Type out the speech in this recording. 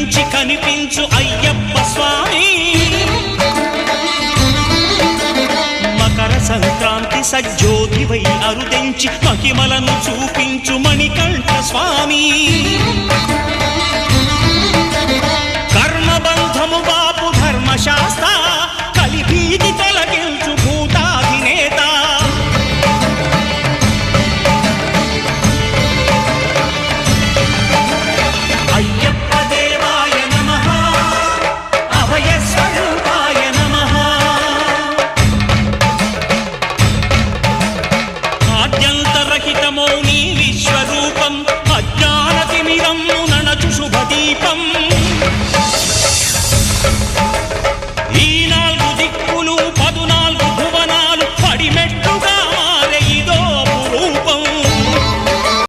కనిపించి కనిపించు అయ్యప్ప స్వామి. మకర సంక్రాంతి సజ్జోతివై అరుదెంచి మహిమలను చూపించు మణికంఠ స్వామి. కర్మబంధము బాపు ధర్మశాస్త్ర కలిభీతి తొలగించు భూతాధినేత. అయ్యప్ప దేవాయ నమః, అభయ స్వరూపాయ నమః. ఆద్యంతరహితమౌ నీ విశ్వరూపం